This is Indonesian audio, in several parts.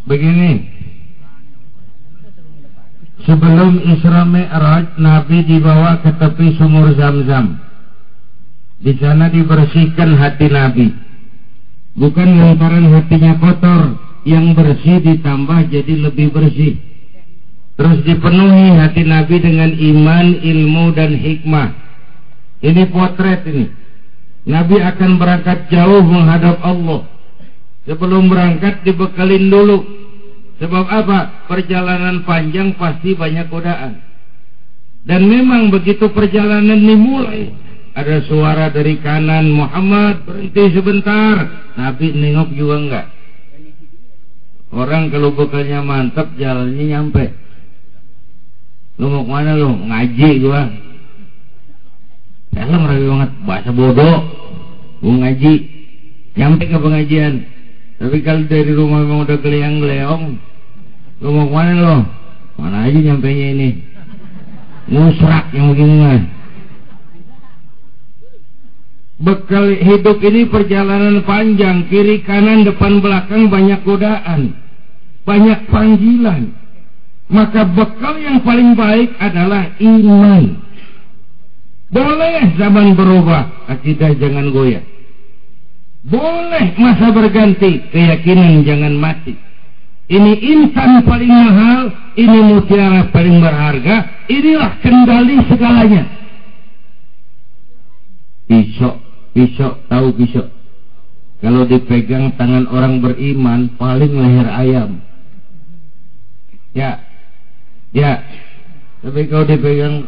Begini, sebelum Isra Mi'raj, Nabi dibawa ke tepi sumur Zam-Zam. Di sana dibersihkan hati Nabi. Bukan lantaran hatinya kotor, yang bersih ditambah jadi lebih bersih. Terus dipenuhi hati Nabi dengan iman, ilmu, dan hikmah. Ini potret ini. Nabi akan berangkat jauh menghadap Allah. Sebelum berangkat dibekalin dulu. Sebab apa? Perjalanan panjang pasti banyak godaan. Dan memang begitu perjalanan dimulai, ada suara dari kanan, Muhammad berhenti sebentar. Nabi nengok juga enggak. Orang kalau bekalnya mantap, jalannya nyampe. Lu mau kemana lu? Ngaji gua. Film rapi banget, bahasa bodoh. Gua ngaji, nyampe ke pengajian. Tapi kalau dari rumah memang udah geleang-geleong, lu mau kemana lu? Mana aja nyampenya ini? Musrak yang begini mah. Bekal hidup ini perjalanan panjang, kiri kanan depan belakang banyak godaan, banyak panggilan. Maka bekal yang paling baik adalah iman. Boleh zaman berubah, akidah jangan goyah. Boleh masa berganti, keyakinan jangan mati. Ini insan paling mahal, ini mutiara paling berharga, inilah kendali segalanya. Pisau, tahu pisau? Kalau dipegang tangan orang beriman, paling leher ayam. Ya. Tapi kalau dipegang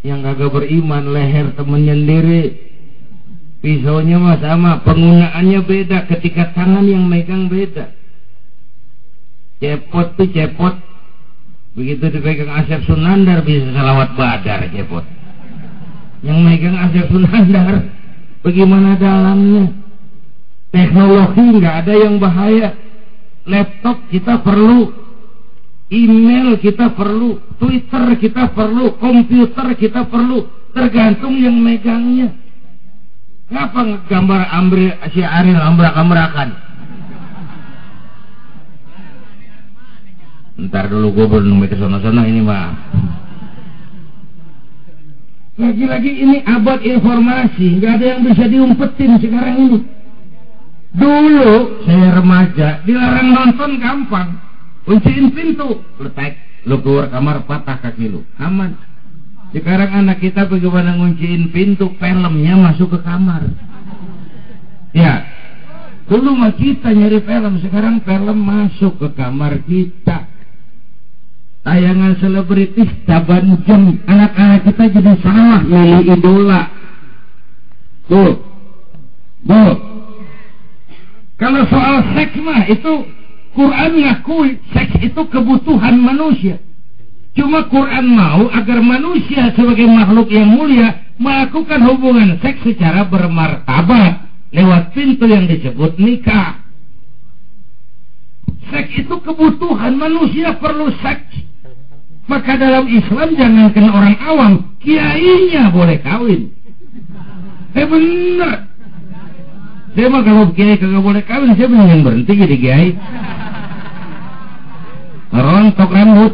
yang kagak beriman, leher temennya sendiri. Pisaunya mah sama, penggunaannya beda, ketika tangan yang megang beda. Cepot tuh cepot, begitu dipegang Asep Sunandar bisa salawat badar cepot. Yang megang Asep Sunandar, bagaimana dalamnya? Teknologi nggak ada yang bahaya. Laptop kita perlu, email kita perlu, Twitter kita perlu, komputer kita perlu, tergantung yang megangnya. Ngapa gambar si Ariel ambrak-ambrakan? Ntar dulu gue belum ke sono-sono ini mah. Lagi-lagi ini abad informasi, nggak ada yang bisa diumpetin sekarang ini. Dulu saya remaja, dilarang nonton gampang, kunciin pintu, letak, lu keluar kamar patah kaki lu, aman. Sekarang anak kita bagaimana ngunciin pintu, filmnya masuk ke kamar. Ya, dulu mah kita nyari film, sekarang film masuk ke kamar kita. Tayangan selebritis taban jam, anak-anak kita jadi salah milih idola. Tuh. Kalau soal seks mah itu Quran ngakui seks itu kebutuhan manusia. Cuma Quran mau agar manusia sebagai makhluk yang mulia melakukan hubungan seks secara bermartabat lewat pintu yang disebut nikah. Seks itu kebutuhan manusia, perlu seks. Maka dalam Islam jangankan orang awam, kiainya boleh kawin. Bener. Saya mah kalau kiai kagak boleh kawin, saya mendingan berhenti jadi kiai. Rontok rambut.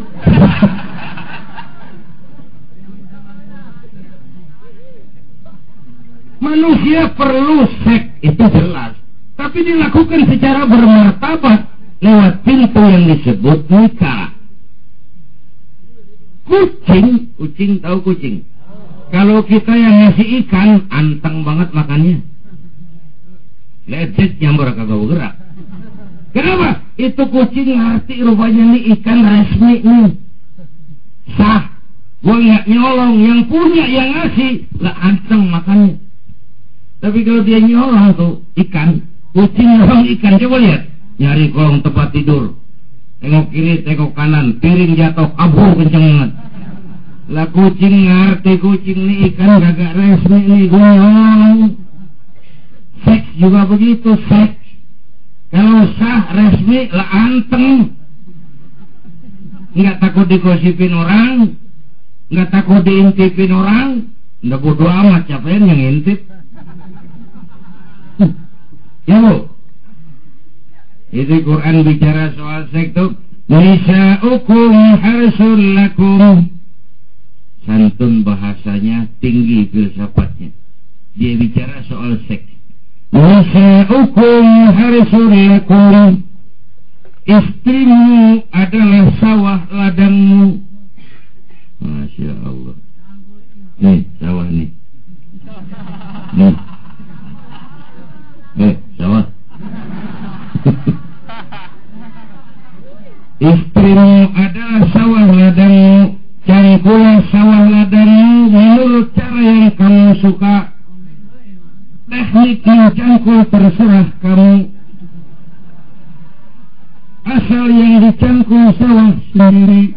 Manusia perlu seks, itu jelas. Tapi dilakukan secara bermartabat lewat pintu yang disebut nikah. Kucing tahu kucing. Kalau kita yang ngasih ikan, anteng banget makannya. Lecet nyamber kagak bergerak. Kenapa? Itu kucing ngerti rupanya nih ikan resmi nih. Sah. Gua nggak nyolong, yang punya yang ngasih lah anteng makannya. Tapi kalau dia nyolong tuh ikan, kucing nyolong ikan, coba lihat, nyari kolong tempat tidur. Tengok kiri, tengok kanan, piring jatuh, kabur kenceng banget. Lah kucing ngerti, kucing nih ikan kagak resmi nih, gulung. Seks juga begitu, seks. Kalau sah resmi lah anteng. Nggak takut digosipin orang, nggak takut diintipin orang, nggak bodo amat siapa yang ngintip. Ya bu. Itu Quran bicara soal seks itu, nisa'ukum harsul lakum. Santun bahasanya, tinggi filsafatnya. Dia bicara soal seks. Nisa'ukum harsul lakum. istrimu adalah sawah ladangmu. Masya Allah. Nih sawah nih. Nih sawah. Istrimu adalah sawah ladangmu, cangkulah sawah ladangmu menurut cara yang kamu suka. Teknik mencangkul terserah kamu, asal yang dicangkul sawah sendiri.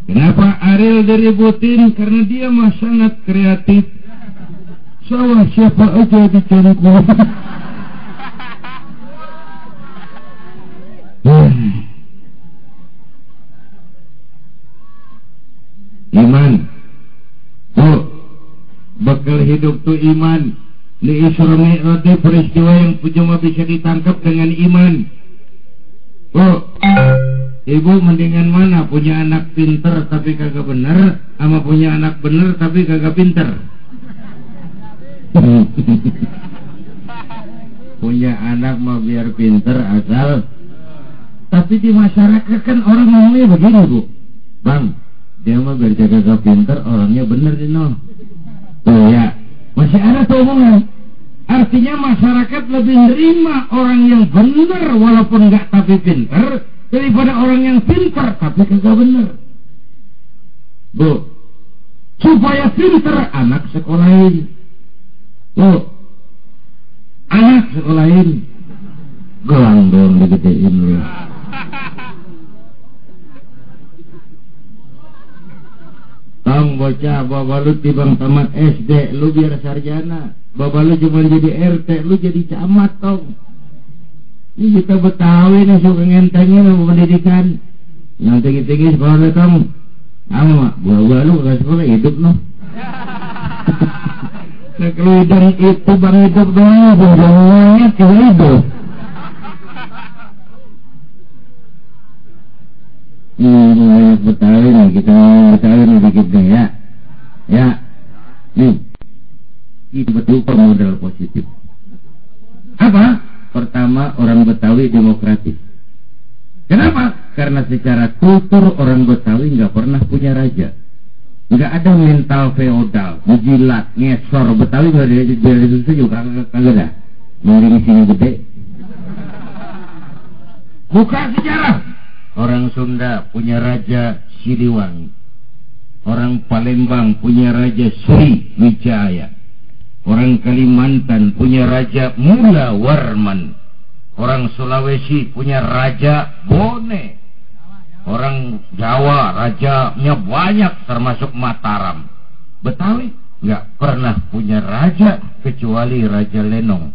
Kenapa Ariel diributin? Karena dia mah sangat kreatif. Sawah siapa aja dicangkul. Iman tuh, bekal hidup tuh iman. Di Isra Mi'raj peristiwa yang cuma bisa ditangkap dengan iman. Oh, ibu mendingan mana? Punya anak pinter tapi kagak bener, sama punya anak bener tapi kagak pinter? Punya anak mah biar pinter asal. Tapi di masyarakat kan orang ngomongnya begini, Bu. Bang, dia mah biar kagak pinter, orangnya bener dino. Oh ya, masih ada tuh omongan. Artinya masyarakat lebih nerima orang yang bener walaupun nggak tapi pinter daripada orang yang pinter tapi kagak bener. Bu, supaya pinter anak sekolahin. Bu, anak sekolahin. Gelang dong digedein lu. Tong bocah, bawa lu tibang tamat SD, lu biar sarjana. Bapak lu cuma jadi RT, lu jadi camat tong. Ini kita Betawi nih suka ngentengin sama pendidikan. Yang tinggi-tinggi sekolah tong. Kamu mak, gua lu gak sekolah hidup noh. Sekelidang itu bang hidup doang, semuanya hidup. Ini Betawi nih, kita Betawi nih dikit nih ya. Ya, nih. Itu betul modal positif. Apa? Pertama, orang Betawi demokratis. Kenapa? Karena secara kultur orang Betawi nggak pernah punya raja. Nggak ada mental feodal, menjilat, ngesor. Betawi nggak ada susah juga, kagak ada. Mending sini gede. Buka sejarah. Orang Sunda punya raja Siliwangi. Orang Palembang punya raja Sri Wijaya. Orang Kalimantan punya raja Mula Warman. Orang Sulawesi punya raja Bone. Orang Jawa rajanya banyak termasuk Mataram. Betawi nggak pernah punya raja kecuali Raja Lenong.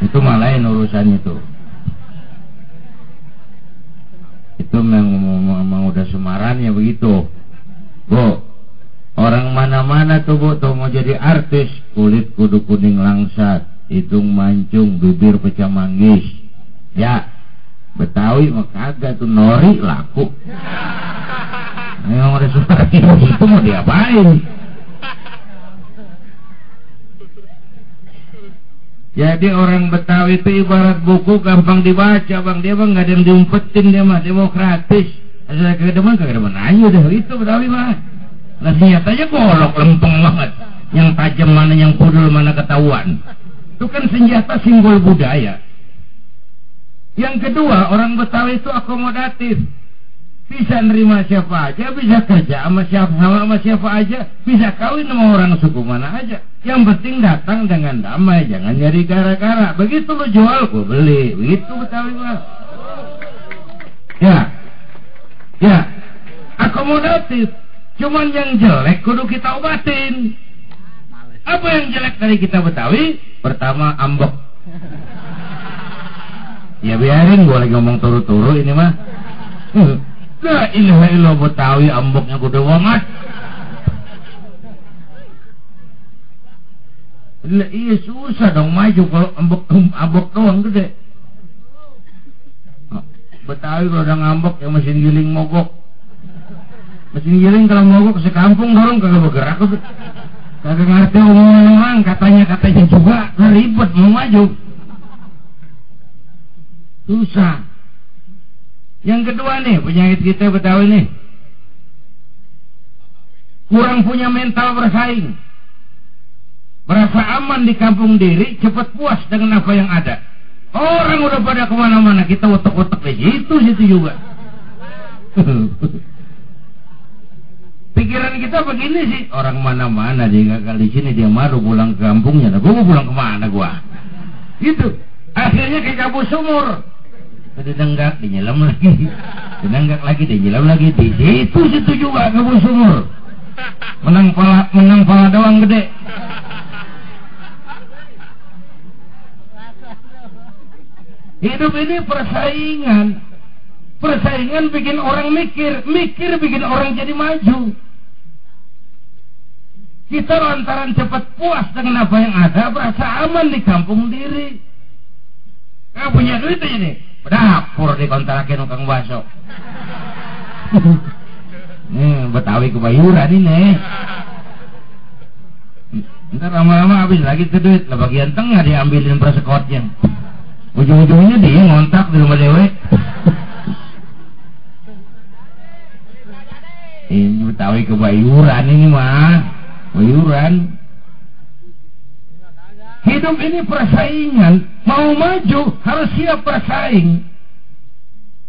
Itu malah lain urusan itu. Itu memang udah semarannya begitu. Bu, orang mana-mana tuh Bu tuh mau jadi artis, kulit kudu kuning langsat, hidung mancung, bibir pecah manggis. Ya, Betawi mah kagak tuh, nori laku. Memang ada seperti itu mau diapain? Jadi orang Betawi itu ibarat buku gampang dibaca, Bang. Dia mah nggak ada yang diumpetin, dia mah demokratis. Asal kagak demen aja deh itu Betawi mah. Nah senjatanya golok lempeng banget. Yang tajam mana, yang pudul mana ketahuan. Itu kan senjata simbol budaya. Yang kedua, orang Betawi itu akomodatif. Bisa nerima siapa aja, bisa kerja sama siapa aja, bisa kawin sama orang suku mana aja. Yang penting datang dengan damai, jangan nyari gara-gara. Begitu lo jual, gue beli. Begitu Betawi mah. Ya, akomodatif. Cuman yang jelek kudu kita obatin. Apa yang jelek dari kita Betawi? Pertama, ambek. Ya biarin, gue lagi ngomong turu-turu ini mah. La ilaha illallah, Betawi ambeknya gede banget. Iya susah dong maju kalau ambek doang gede. Betawi kalau udah ngambek ya mesin giling mogok. Mesin giling kalau mogok sekampung dorong kagak bergerak. Kagak ngerti omongan orang, katanya juga ribet mau maju. Susah. Yang kedua nih, penyakit kita Betawi nih, kurang punya mental bersaing. Merasa aman di kampung diri, cepat puas dengan apa yang ada. Orang udah pada kemana-mana, kita otak-otak di situ juga. Pikiran kita begini sih, orang mana-mana dia gagal di sini, dia malu pulang ke kampungnya. Nah, gua mau pulang kemana gua? Gitu. Akhirnya kayak kabur sumur. Didenggak, dinyelam lagi. Didenggak lagi, dinyelam lagi. Di situ juga kabur sumur. Menang pala doang gede. Hidup ini persaingan. Persaingan bikin orang mikir bikin orang jadi maju. Kita lantaran cepat puas dengan apa yang ada, berasa aman di kampung diri. Nggak punya duit aja nih, dapur dikontrakin tukang bakso. Nih Betawi kebayuran ini. Ntar lama-lama habis lagi tuh duit, lah bagian tengah diambilin persekotnya. Ujung-ujungnya dia ngontak di rumah dewe. Ini Betawi kebayuran ini mah, bayuran. Hidup ini persaingan, mau maju harus siap bersaing.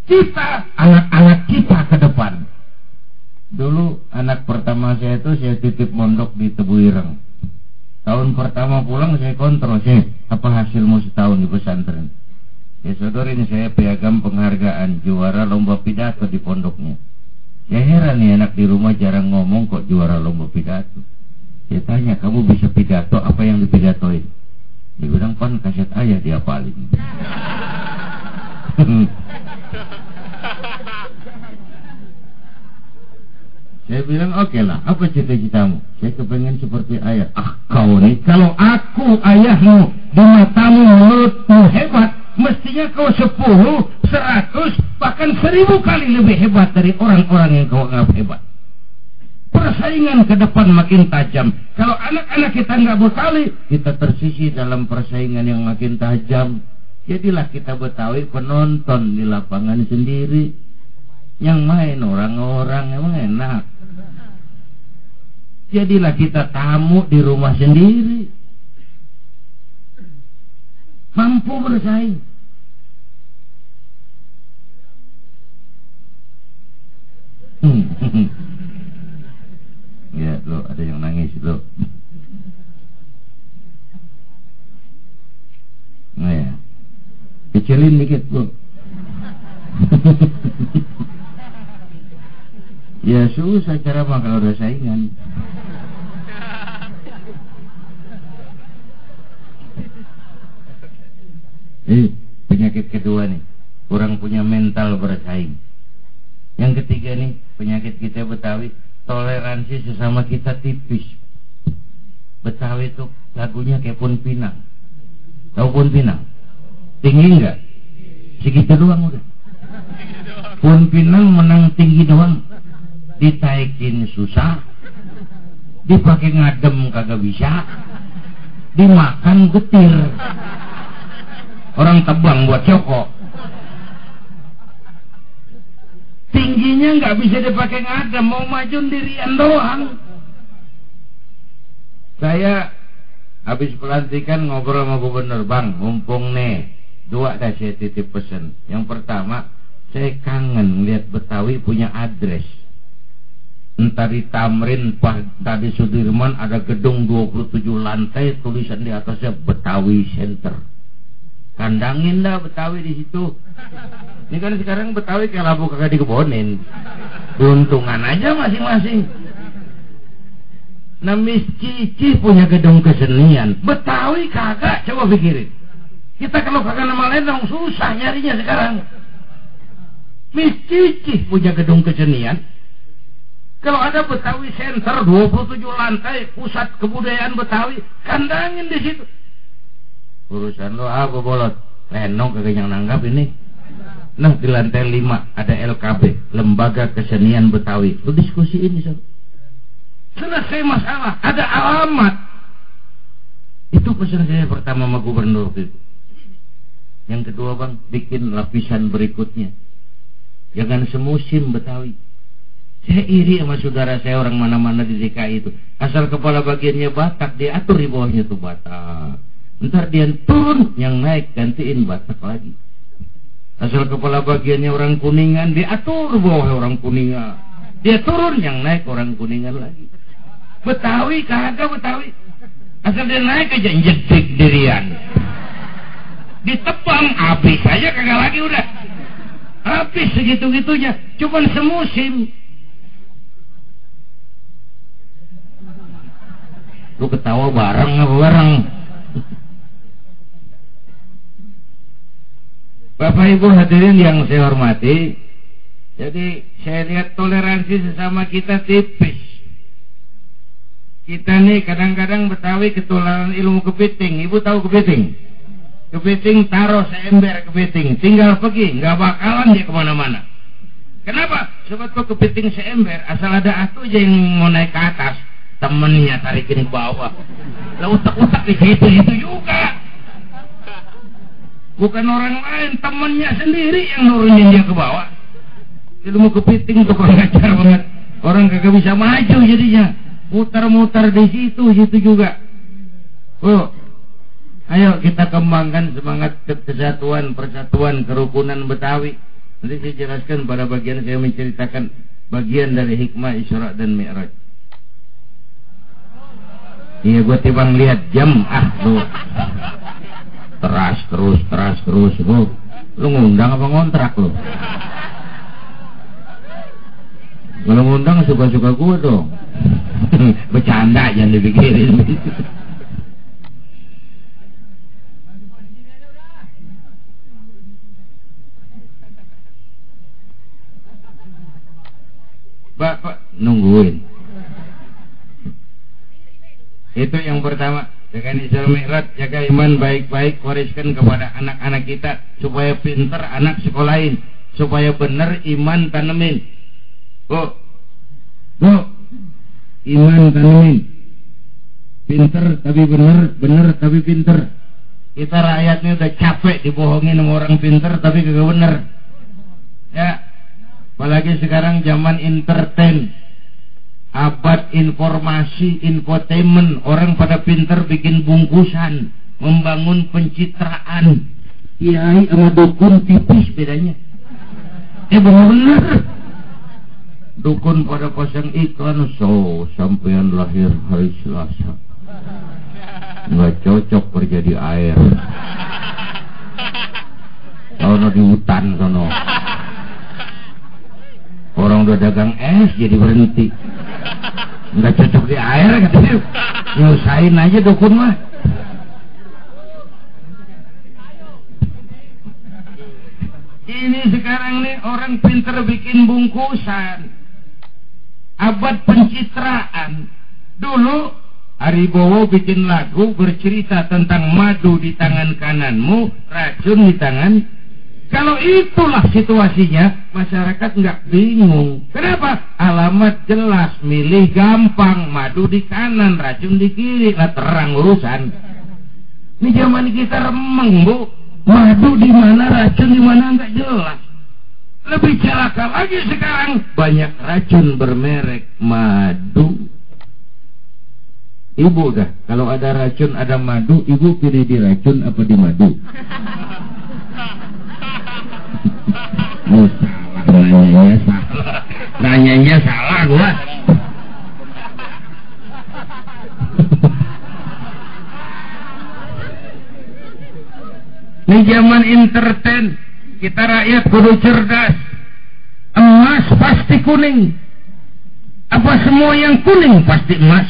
Kita, anak-anak kita ke depan. Dulu anak pertama saya itu saya titip mondok di Tebuireng. Tahun pertama pulang saya kontrol, apa hasilmu setahun di pesantren? Ya saudara, ini saya piagam penghargaan juara lomba pidato di pondoknya. Ya heran nih, anak di rumah jarang ngomong kok juara lomba pidato. Saya tanya, kamu bisa pidato, apa yang dipidatoin? Dia bilang, pan kaset ayah diapalin. Saya bilang, oke lah, apa cita-citamu? Saya kepengen seperti ayah. Kau nih, kalau aku ayahmu di matamu menurutmu hebat, mestinya kau 10, 100, bahkan 1000 kali lebih hebat dari orang-orang yang kau anggap hebat. Persaingan ke depan makin tajam. Kalau anak-anak kita nggak berkali, kita tersisi dalam persaingan yang makin tajam. Jadilah kita Betawi penonton di lapangan sendiri. Yang main orang-orang emang enak. Jadilah kita tamu di rumah sendiri. Mampu bersaing. Ya lo, ada yang nangis lo. Nah ya, kecilin dikit lo. Ya susah cara mah kalau udah saingan. Penyakit kedua nih, kurang punya mental bersaing. Yang ketiga nih, penyakit kita Betawi, toleransi sesama kita tipis. Betawi itu lagunya kayak Pun Pinang. Tahu Pun Pinang? Tinggi enggak? Segitu doang udah. Pun Pinang menang tinggi doang. Ditaikin susah, dipakai ngadem kagak bisa, dimakan getir. Orang tebang buat coko. Tingginya nggak bisa dipakai ngadem, mau maju dirian doang. Saya habis pelantikan ngobrol sama gubernur, Bang, mumpung nih 2 dah saya titip pesen. Yang pertama, saya kangen lihat Betawi punya address. Entar di Tamrin, tadi Sudirman ada gedung 27 lantai, tulisan di atasnya Betawi Center. Kandangin dah Betawi di situ. Ini kan sekarang Betawi kayak labu kagak dikebonin. Untungan aja masing-masing. Nah, Miss Cici punya gedung kesenian, Betawi kagak, coba pikirin. Kita kalau kagak nama Lendong susah nyarinya sekarang. Miss Cici punya gedung kesenian. Kalau ada Betawi Center 27 lantai, pusat kebudayaan Betawi, kandangin di situ. Urusan lo apa bolot? Lenong kagak yang nanggap ini. Nah, di lantai 5 ada LKB, Lembaga Kesenian Betawi. Lo diskusiin di sana. Selesai masalah, ada alamat. Itu pesan saya pertama sama gubernur itu. Yang kedua bang, bikin lapisan berikutnya. Jangan semusim Betawi. Saya iri sama saudara saya orang mana-mana di DKI itu. Asal kepala bagiannya Batak, diatur di bawahnya tuh Batak. Ntar dia turun, yang naik gantiin Batak lagi. Asal kepala bagiannya orang Kuningan, diatur bawah orang Kuningan. Dia turun, yang naik orang Kuningan lagi. Betawi kagak Betawi. Asal dia naik aja jedik dirian. Ditebang habis aja kagak lagi udah. Habis segitu-gitunya, cuman semusim. Lu ketawa bareng apa bareng? Bapak Ibu hadirin yang saya hormati, jadi saya lihat toleransi sesama kita tipis. Kita nih kadang-kadang Betawi ketularan ilmu kepiting. Ibu tahu kepiting? Kepiting taruh seember kepiting, tinggal pergi, nggak bakalan dia kemana-mana. Kenapa? Sobat kok kepiting seember, asal ada atu aja yang mau naik ke atas, temennya tarikin ke bawah. Lah utak-utak di situ juga. Bukan orang lain, temennya sendiri yang nurunin dia ke bawah. Ilmu kepiting tuh kurang ajar banget. Orang kagak bisa maju jadinya. Mutar-mutar di situ juga. Oh, ayo kita kembangkan semangat kesatuan, persatuan, kerukunan Betawi. Nanti saya jelaskan pada bagian saya menceritakan bagian dari hikmah Isra dan Mi'raj. Iya, gue timbang lihat jam, lu teras terus, lu ngundang apa ngontrak lu? Kalau ngundang suka-suka gue dong. Bercanda jangan dipikirin. Bapak nungguin. Itu yang pertama. Jaga Isra Mi'raj, jaga iman baik-baik, wariskan kepada anak-anak kita supaya pinter anak sekolahin, supaya benar iman tanemin. Bu, iman tanemin. Pinter tapi bener tapi pinter. Kita rakyatnya udah capek dibohongin sama orang pinter tapi kagak bener. Ya. Apalagi sekarang zaman entertain, abad informasi, infotainment, orang pada pinter bikin bungkusan, membangun pencitraan. Kiai sama dukun tipis bedanya. Benar-benar. Dukun pada pasang iklan, sampean lahir hari Selasa, nggak cocok kerja di air. Sono di hutan sono. Orang udah dagang es jadi berhenti. Nggak cocok di air katanya. Nyusahin aja dukun mah. Ini sekarang nih orang pinter bikin bungkusan. Abad pencitraan. Dulu Aribowo bikin lagu bercerita tentang madu di tangan kananmu, racun di tangan. Kalau itulah situasinya, masyarakat nggak bingung. Kenapa? Alamat jelas, milih gampang, madu di kanan, racun di kiri, lah terang urusan. Ini zaman kita remeng, Bu. Madu di mana, racun di mana nggak jelas. Lebih celaka lagi sekarang, banyak racun bermerek madu. Ibu dah, kalau ada racun, ada madu, ibu pilih di racun apa di madu? Oh, salah, nanyanya salah gua. Ini zaman entertain, kita rakyat kudu cerdas. Emas pasti kuning. Apa semua yang kuning pasti emas?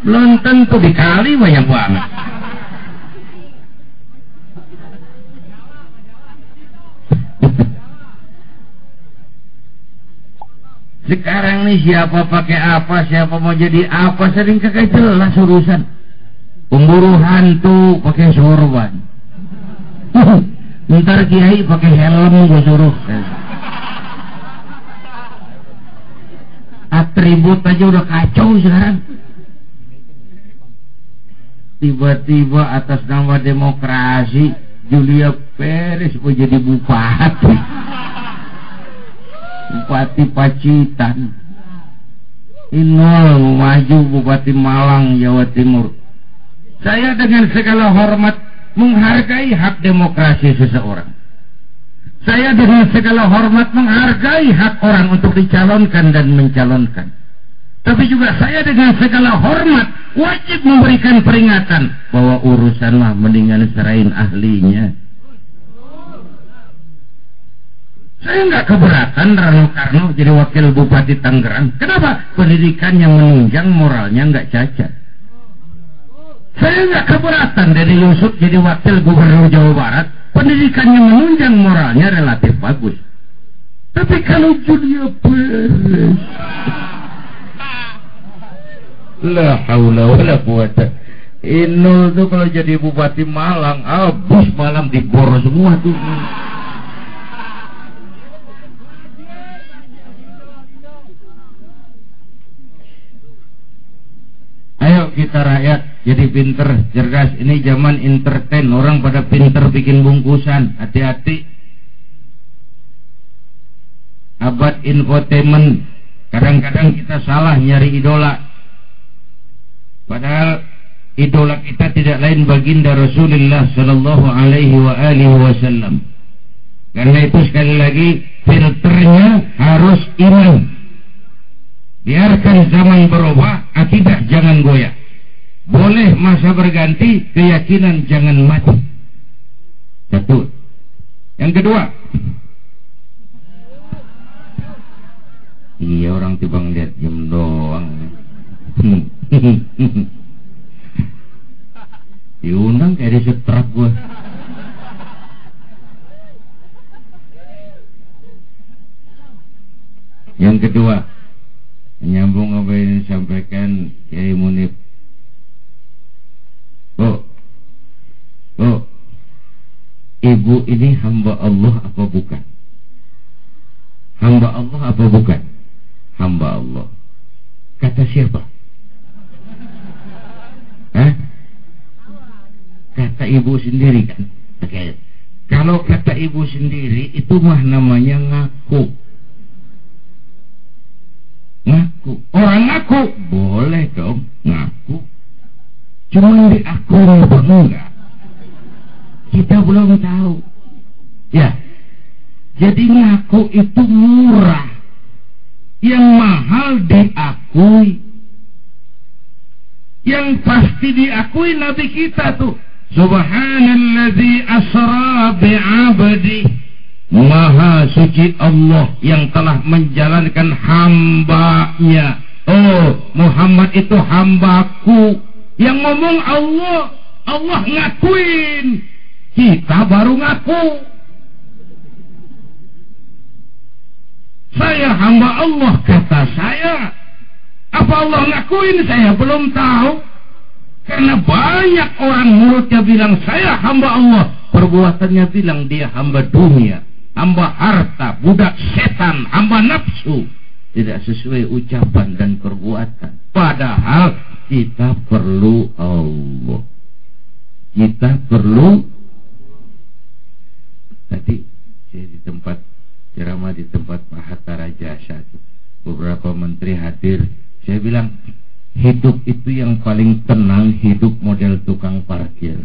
Belum tentu, dikali banyak banget. Sekarang nih siapa pakai apa, siapa mau jadi apa, sering kagak jelas urusan. Pemburu hantu pakai sorban. Ntar kiai pakai helm gue suruh. Atribut aja udah kacau sekarang. Tiba-tiba atas nama demokrasi Julia Perez mau jadi bupati. Bupati Pacitan. Inul maju Bupati Malang, Jawa Timur. Saya dengan segala hormat menghargai hak demokrasi seseorang. Saya dengan segala hormat menghargai hak orang untuk dicalonkan dan mencalonkan. Tapi juga saya dengan segala hormat wajib memberikan peringatan bahwa urusanlah mendingan serahin ahlinya. Saya nggak keberatan Rano Karno jadi wakil Bupati Tangerang. Kenapa? Pendidikannya menunjang, moralnya nggak cacat. Saya nggak keberatan Dede Yusuf jadi wakil Gubernur Jawa Barat. Pendidikannya menunjang, moralnya relatif bagus. Tapi kalau Julia Perez, la haula wala quwata. Inul tuh kalau jadi Bupati Malang, abis Malang dibor semua tuh. Ayo kita rakyat jadi pinter, cerdas. Ini zaman entertain, orang pada pinter bikin bungkusan. Hati-hati. Abad infotainment. Kadang-kadang kita salah nyari idola. Padahal idola kita tidak lain baginda Rasulullah Sallallahu Alaihi Wasallam. Karena itu sekali lagi filternya harus iman. Biarkan zaman berubah, akidah jangan goyah. Boleh masa berganti, keyakinan jangan mati. Satu. Yang kedua, iya orang tibang lihat jam doang. Diundang kayak di setrap gua. Yang kedua, menyambung apa yang disampaikan Kiai Munib. Ibu ini hamba Allah apa bukan? Hamba Allah apa bukan? Hamba Allah. Kata siapa? Kata ibu sendiri kan? Oke. Kalau kata ibu sendiri itu mah namanya ngaku. Ngaku. Orang ngaku boleh dong ngaku. Cuma diakui apa enggak? Kita belum tahu. Ya. Jadi ngaku itu murah. Yang mahal diakui. Yang pasti diakui Nabi kita tuh. Subhanalladzi asra bi'abdi. Maha suci Allah yang telah menjalankan hambanya. Oh, Muhammad itu hambaku. Yang ngomong Allah, Allah ngakuin. Kita baru ngaku. Saya hamba Allah, kata saya. Apa Allah ngakuin? Saya belum tahu. Karena banyak orang mulutnya bilang saya hamba Allah, perbuatannya bilang dia hamba dunia, hamba harta, budak setan, hamba nafsu. Tidak sesuai ucapan dan perbuatan. Padahal kita perlu Allah. Kita perlu. Tadi saya di tempat ceramah di tempat Pak Hatta Rajasa, beberapa menteri hadir. Saya bilang hidup itu yang paling tenang hidup model tukang parkir.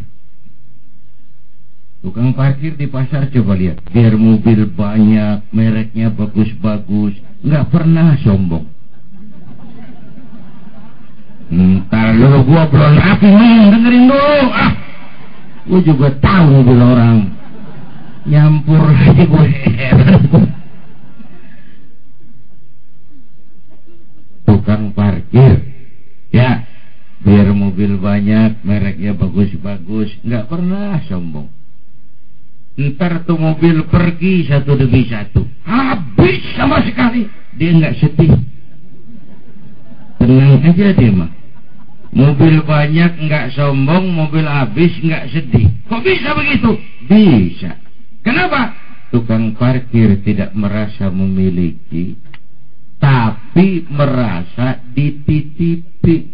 Tukang parkir di pasar coba lihat, biar mobil banyak, mereknya bagus-bagus, nggak pernah sombong. Ntar dulu gua belum rapi nih, dengerin dulu. Gua juga tahu mobil orang. Nyampur aja gue heran. Tukang parkir, ya, biar mobil banyak, mereknya bagus-bagus, nggak pernah sombong. Ntar tuh mobil pergi satu demi satu, habis sama sekali, dia nggak sedih, tenang aja dia mah. Mobil banyak nggak sombong, mobil habis nggak sedih. Kok bisa begitu? Bisa. Kenapa? Tukang parkir tidak merasa memiliki, tapi merasa dititipi.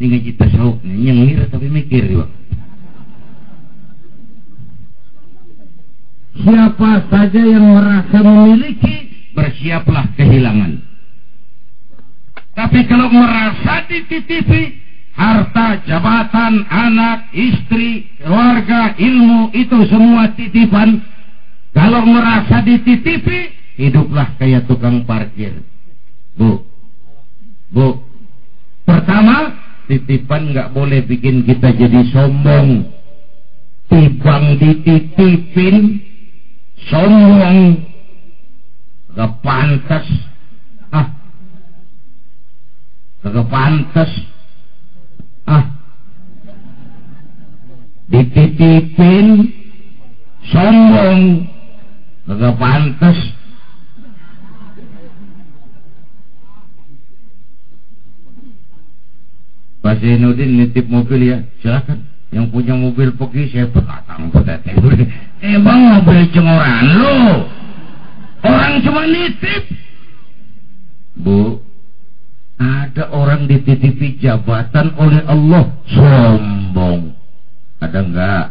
Ini kita sauk nyengir tapi mikir juga. siapa saja yang merasa memiliki, bersiaplah kehilangan. Tapi kalau merasa dititipi, harta, jabatan, anak, istri, keluarga, ilmu, itu semua titipan. Kalau merasa dititipi, hiduplah kayak tukang parkir. Bu, pertama, titipan nggak boleh bikin kita jadi sombong. Tibang dititipin, sombong, gak pantas. Gak pantas. Dititipin, sombong, gak pantas. Pak Zainuddin nitip mobil ya, silakan. Yang punya mobil pergi, saya berkatang peteteh. Emang mobil cengoran lo, orang cuma nitip. Bu, ada orang dititipi jabatan oleh Allah, sombong. Ada enggak?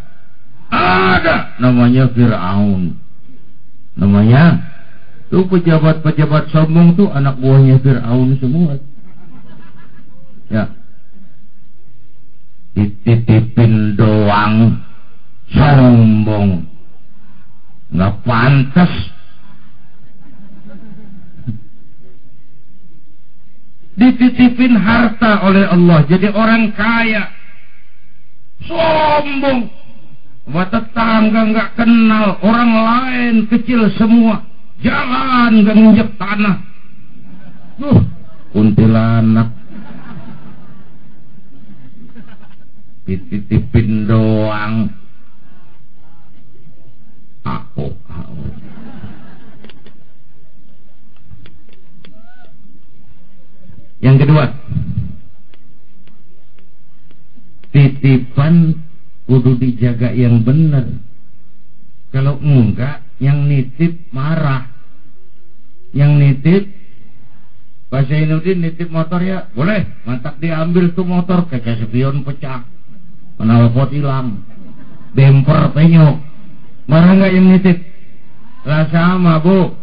Ada. Namanya Fir'aun. Namanya tuh pejabat-pejabat sombong tuh anak buahnya Fir'aun semua. Ya, dititipin doang, sombong, nggak pantas. Dititipin harta oleh Allah, jadi orang kaya, sombong, sama tetangga nggak kenal, orang lain kecil semua, jalan nggak nginjek tanah. Kuntilanak. Dititipin doang. Aku. Yang kedua, titipan kudu dijaga yang benar. Kalau enggak, yang nitip marah. Yang nitip, Pak Zainuddin nitip motor ya, boleh, mantap diambil tuh motor, kaca spion pecah, knalpot hilang, bemper penyok. Marah nggak yang nitip? Lah sama bu,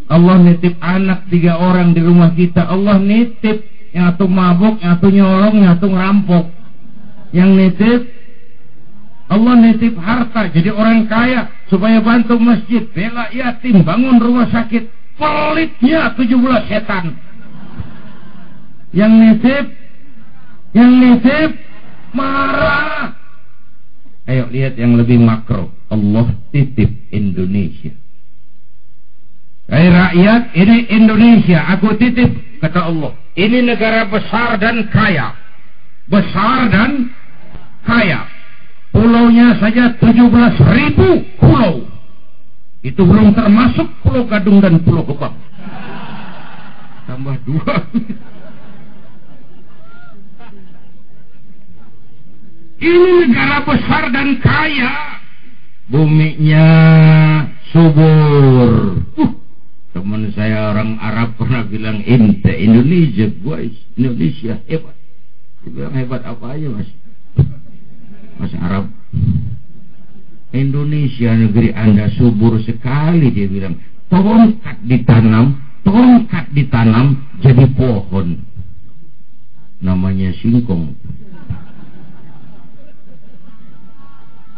Allah nitip anak 3 orang di rumah kita. Allah nitip, yang satu mabuk, yang satu nyolong, yang satu ngerampok. Yang nitip, Allah nitip harta, jadi orang kaya supaya bantu masjid, bela yatim, bangun rumah sakit. Pelitnya 17 setan. Yang nitip marah. Ayo lihat yang lebih makro. Allah titip Indonesia. Hai rakyat, ini Indonesia, aku titip, kata Allah. Ini negara besar dan kaya. Besar dan kaya. Pulaunya saja 17.000 pulau. Itu belum termasuk Pulau Gadung dan Pulau Gebang. Tambah 2. Ini negara besar dan kaya. Buminya subur. Teman saya orang Arab pernah bilang, ente Indonesia guys, Indonesia hebat. Dia bilang hebat apa aja mas? Mas Arab, Indonesia negeri anda subur sekali. Dia bilang, tongkat ditanam jadi pohon. Namanya singkong.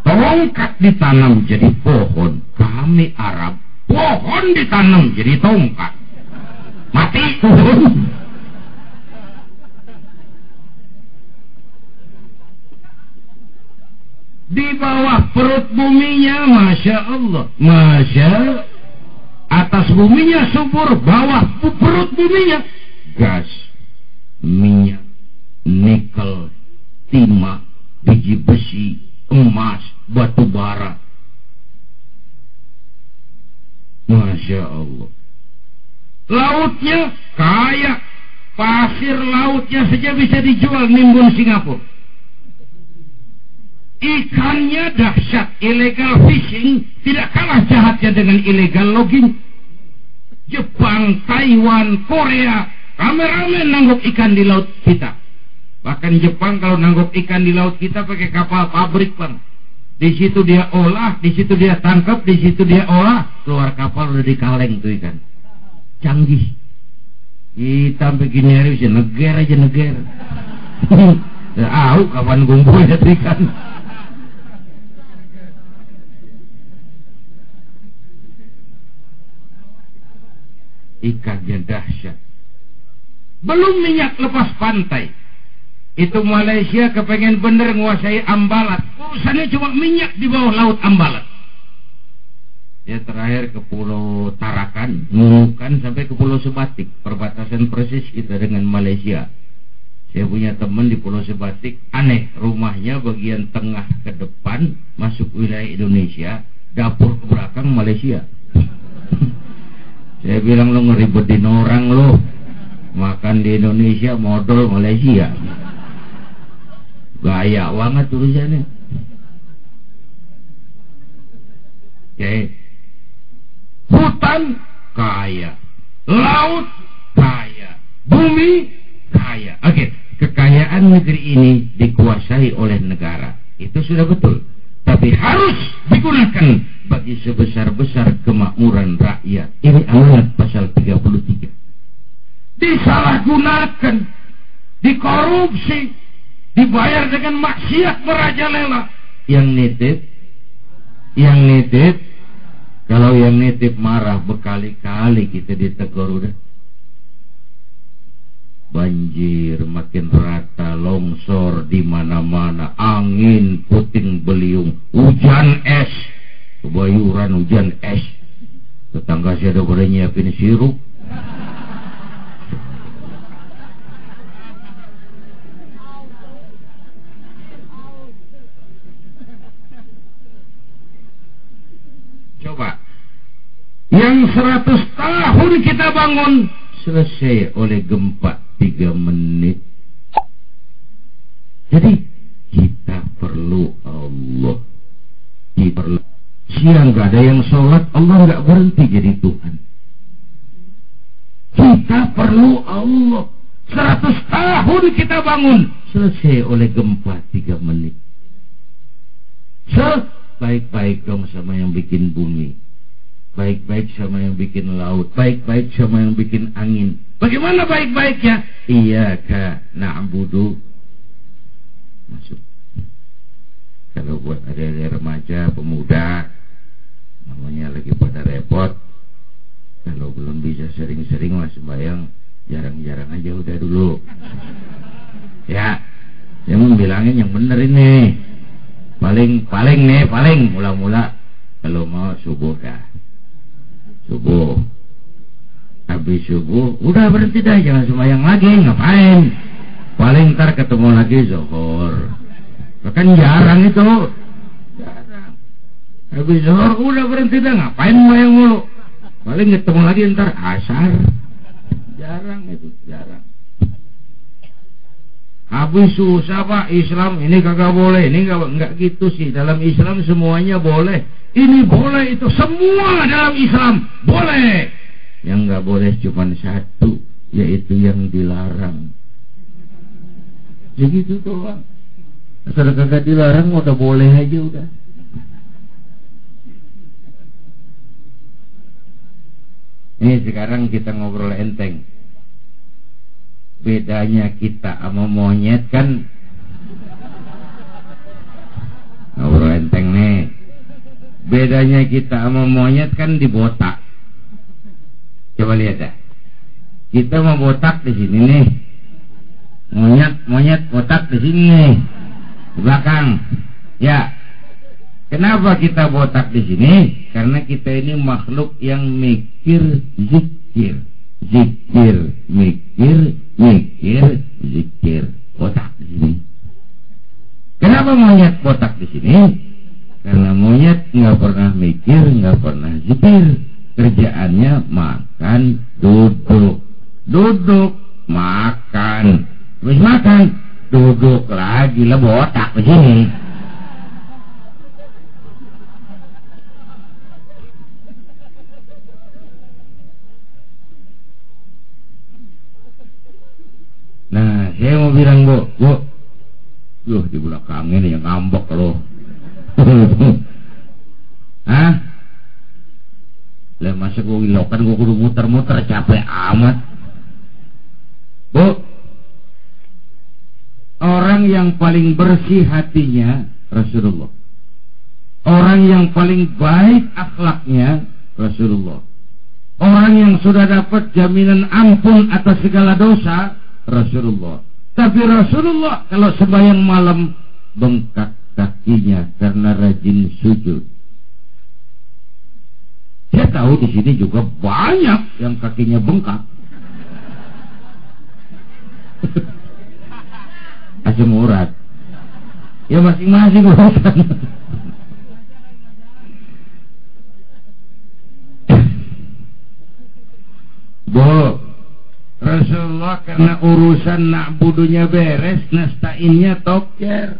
Tongkat ditanam jadi pohon. Kami Arab, pohon ditanam jadi tongkat. Mati pohon. Di bawah perut buminya, Masya Allah, atas buminya subur, bawah perut buminya gas, minyak, nikel, timah, biji besi, emas, batu bara. Masya Allah. Lautnya kaya, pasir lautnya saja bisa dijual nimbun Singapura. Ikannya dahsyat, illegal fishing tidak kalah jahatnya dengan illegal logging. Jepang, Taiwan, Korea rame-rame nanggok ikan di laut kita. Bahkan Jepang kalau nanggok ikan di laut kita pakai kapal pabrik bang. di situ dia olah, di situ dia tangkap, di situ dia olah, keluar kapal udah dikaleng tuh ikan. Canggih. Kita begini hari bisa neger aja neger. Tahu kapan kumpul ya ikan. Ikannya dahsyat. Belum minyak lepas pantai. Itu Malaysia kepengen bener nguasai Ambalat. Urusannya cuma minyak di bawah laut Ambalat. Ya terakhir ke Pulau Tarakan, Nunukan sampai ke Pulau Sebatik, perbatasan persis kita dengan Malaysia. Saya punya teman di Pulau Sebatik, aneh, rumahnya bagian tengah ke depan masuk wilayah Indonesia, dapur ke belakang Malaysia. Saya bilang lo ngeribetin orang lo, makan di Indonesia modal Malaysia. Gaya banget tulisannya. Oke. Hutan kaya, laut kaya, bumi kaya. Oke, kekayaan negeri ini dikuasai oleh negara. Itu sudah betul. Tapi harus digunakan bagi sebesar-besar kemakmuran rakyat. Ini amanat pasal 33. Disalahgunakan, dikorupsi, dibayar dengan maksiat merajalela. Yang nitip, kalau yang nitip marah berkali-kali kita ditegur udah. Banjir makin rata, longsor di mana-mana, angin puting beliung, hujan es, kebayuran hujan es. Tetangga saya udah pada nyiapin sirup. Coba, yang 100 tahun kita bangun selesai oleh gempa 3 menit. Jadi kita perlu Allah. Siang gak ada yang sholat, Allah gak berhenti jadi Tuhan. Kita perlu Allah. 100 tahun kita bangun selesai oleh gempa 3 menit. Baik-baik dong sama yang bikin bumi, baik-baik sama yang bikin laut, baik-baik sama yang bikin angin. Bagaimana baik-baiknya? Iyyaka na'budu. Masuk. Kalau buat ada remaja, pemuda, namanya lagi pada repot. Kalau belum bisa sering-sering lah sembahyang, jarang-jarang aja udah dulu. Ya, saya mau bilangin yang bener ini. Paling mula-mula kalau mau subuh dah. Subuh. Habis subuh, udah berhenti dah, jangan sembahyang lagi, ngapain? Paling ntar ketemu lagi zuhur. Bahkan jarang itu. Jarang. Habis zuhur udah berhenti dah, ngapain sembahyang mulu? Paling ketemu lagi ntar asar. Jarang itu, jarang. Habis susah Pak, Islam ini kagak boleh, ini enggak gitu sih. Dalam Islam semuanya boleh. Ini boleh, itu semua dalam Islam boleh. Yang enggak boleh cuma satu, yaitu yang dilarang. Begitu doang. Kalau kagak dilarang udah boleh aja udah. Ini sekarang kita ngobrol enteng. Bedanya kita sama monyet kan, ngobrol enteng nih. Bedanya kita sama monyet kan di botak. Coba lihat dah. Kita mau botak di sini nih. Monyet botak di sini nih. Di belakang. Ya. Kenapa kita botak di sini? Karena kita ini makhluk yang mikir zikir. Zikir, mikir, zikir, botak di sini. Kenapa monyet botak di sini? Karena monyet nggak pernah mikir, nggak pernah zikir. Kerjaannya makan, duduk, makan. Habis makan, duduk lagi, lah botak di sini. Nah, saya mau bilang Bu, di belakang ini yang ngambek loh. Hah? Lah masuk gua ilokan gua kudu muter-muter capek amat. Bu, orang yang paling bersih hatinya Rasulullah. Orang yang paling baik akhlaknya Rasulullah. Orang yang sudah dapat jaminan ampun atas segala dosa Rasulullah. Tapi Rasulullah kalau sembahyang malam bengkak kakinya karena rajin sujud. Saya tahu di sini juga banyak yang kakinya bengkak. Asam urat. Ya masing-masing urusan. Bu, Rasulullah karena urusan na'budunya beres, nastainnya toker.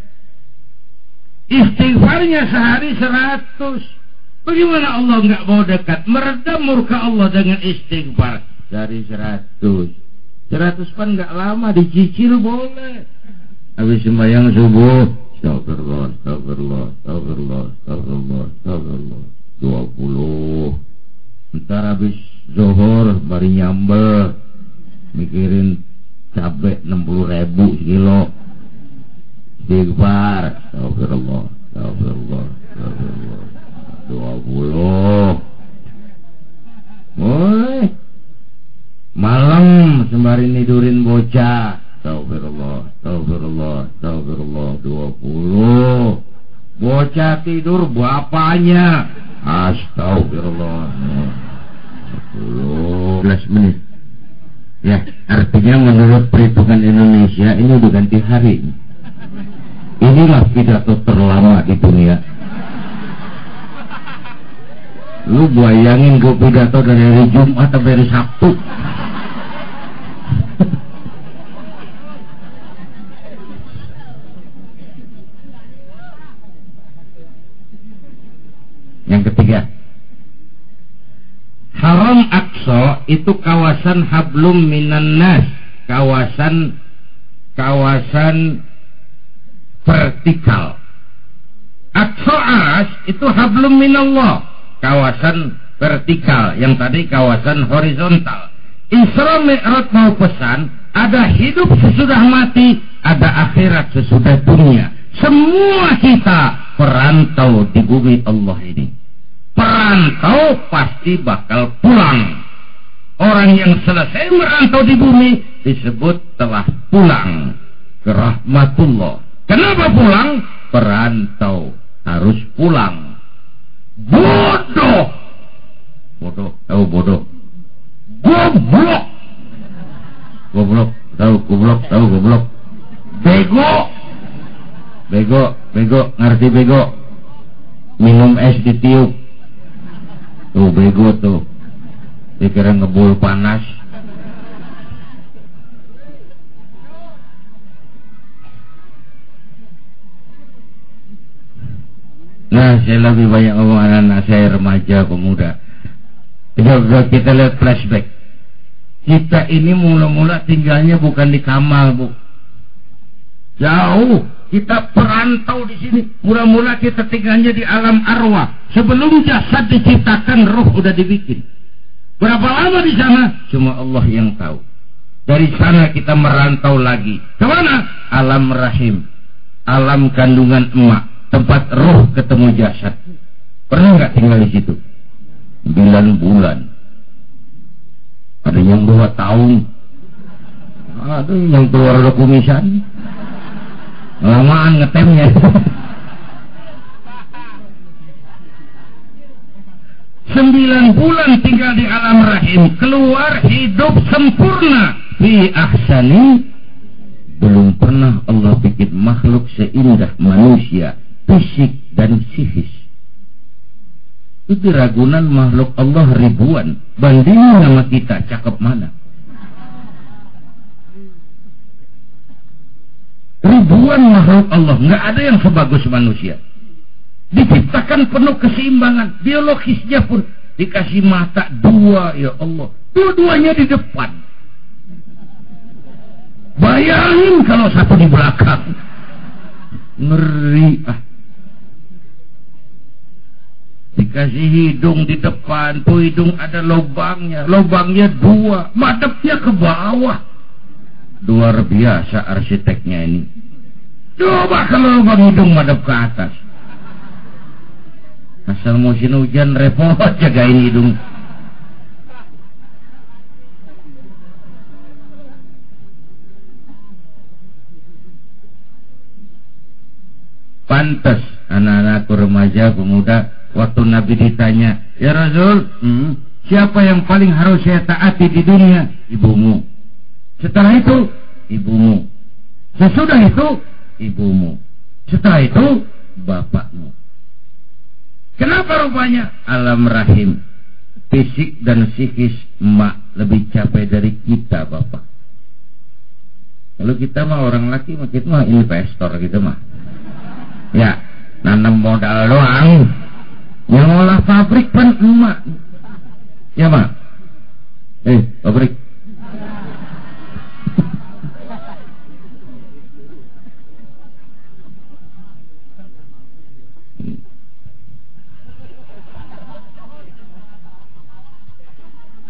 Istighfarnya sehari 100. Bagaimana Allah nggak mau dekat? Meredam murka Allah dengan istighfar dari 100. 100 kan nggak lama, dicicil boleh. Habis sembahyang subuh, astagfirullah, astagfirullah, astagfirullah, astagfirullah, astagfirullah, 20. Ntar habis zuhur bari nyambel, mikirin cabai 60.000 sekilo. Istighfar, astagfirullah, astagfirullah, astagfirullah, 20. Boleh. Malam sembari nidurin bocah, astagfirullah, astagfirullah, astagfirullah, 20. Bocah tidur bapaknya, astagfirullah, 12 menit. Ya, artinya menurut perhitungan Indonesia ini udah ganti hari. Inilah pidato terlama di dunia. Lu bayangin gue pidato dari hari Jumat sampai hari Sabtu. Yang ketiga, Haram Aqsa itu kawasan hablum minan nas, kawasan vertikal. Aqsa Aras itu hablum minallah, kawasan vertikal. Yang tadi kawasan horizontal. Isra Mi'raj mau pesan, ada hidup sesudah mati, ada akhirat sesudah dunia. Semua kita perantau di bumi Allah ini. Perantau pasti bakal pulang. Orang yang selesai merantau di bumi disebut telah pulang ke rahmatullah. Kenapa pulang? Perantau harus pulang. Bodoh. Bodoh, tahu bodoh. Goblok. Goblok, tahu goblok, tahu goblok. Bego. Bego, bego, ngerti bego. Minum es ditiup. Tuh bego tuh. Dikira ngebul panas. Nah, saya lebih banyak ngomong anak-anak saya, remaja, pemuda. Kita lihat flashback. Kita ini mula-mula tinggalnya bukan di kamar, Bu. Jauh. Kita perantau di sini. Mula-mula kita tinggalnya di alam arwah. Sebelum jasad diciptakan, roh udah dibikin. Berapa lama di sana? Cuma Allah yang tahu. Dari sana kita merantau lagi. Kemana? Alam rahim. Alam kandungan emak. Tempat roh ketemu jasad. Pernah nggak tinggal di situ? 9 bulan. Ada yang 2 tahun. Ada yang keluar ada kumisan. Lamaan ngetemnya. 9 bulan tinggal di alam rahim. Keluar hidup sempurna. Fi ahsani. Belum pernah Allah bikin makhluk seindah manusia. Fisik dan psikis. Itu Ragunan makhluk Allah ribuan. Bandingin sama kita, cakep mana? Ribuan makhluk Allah, nggak ada yang sebagus manusia. Diciptakan penuh keseimbangan. Biologisnya pun dikasih mata 2, ya Allah. Dua-duanya di depan. Bayangin kalau satu di belakang. Ngeri. Dikasih hidung di depan, tuh hidung ada lubangnya 2, madepnya ke bawah. Luar biasa arsiteknya ini. Coba kalau lubang hidung madep ke atas. Asal musim hujan repot jagain hidung. Pantas anak-anak remaja pemuda waktu Nabi ditanya, ya Rasul, siapa yang paling harus saya taati di dunia? Ibumu. Setelah itu ibumu. Sesudah itu ibumu. Setelah itu bapakmu. Kenapa rupanya? Alam rahim, fisik dan psikis emak lebih capek dari kita bapak. Kalau kita mah orang laki, kita mah investor gitu mah. Ya, nanam modal doang. Yang olah pabrik kan emak. Ya mak. Pabrik.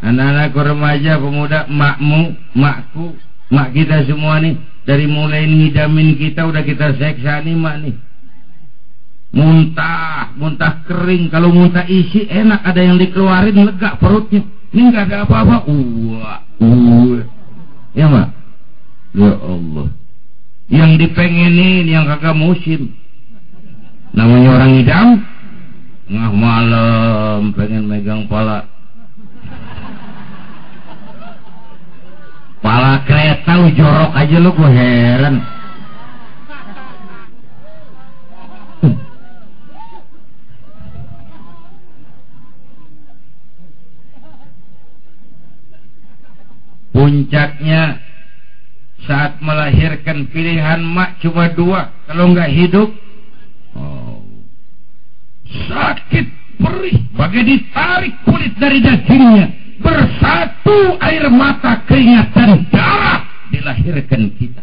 Anak-anak remaja, pemuda, makmu, makku, mak kita semua nih, dari mulai ngidamin kita udah kita seksa nih mak nih. Muntah kering. Kalau muntah isi enak, ada yang dikeluarin lega perutnya. Ini nggak ada apa-apa. Ya mak. Ya Allah. Yang dipengenin yang kagak musim. Namanya orang idam. Tengah malam pengen megang pala kereta jorok aja lu, gue heran. Puncaknya saat melahirkan pilihan mak cuma 2, kalau nggak hidup sakit perih bagai ditarik kulit dari dagingnya, bersatu air mata, keringat dan darah dilahirkan kita,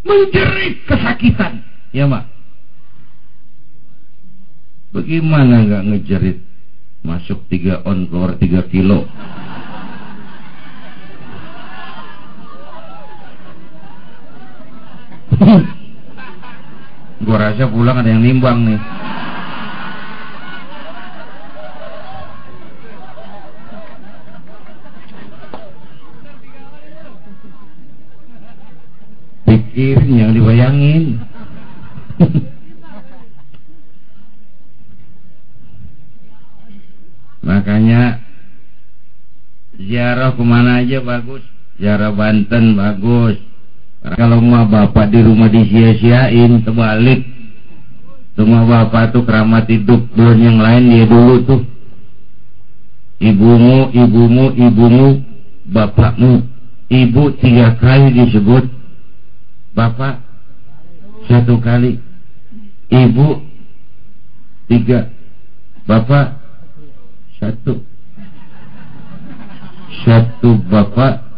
menjerit kesakitan. Ya mak, bagaimana nggak ngejerit? Masuk 3 on, keluar 3 kilo. Gua rasa pulang ada yang nimbang nih. Pikirin, yang dibayangin. Makanya ziarah kemana aja bagus. Ziarah Banten bagus. Kalau mah bapak di rumah disia-siain, terbalik. Rumah bapak tuh keramat hidup, belum yang lain dia dulu tuh. Ibumu, bapakmu. Ibu 3 kali disebut, bapak 1 kali. Ibu 3, bapak 1 bapak.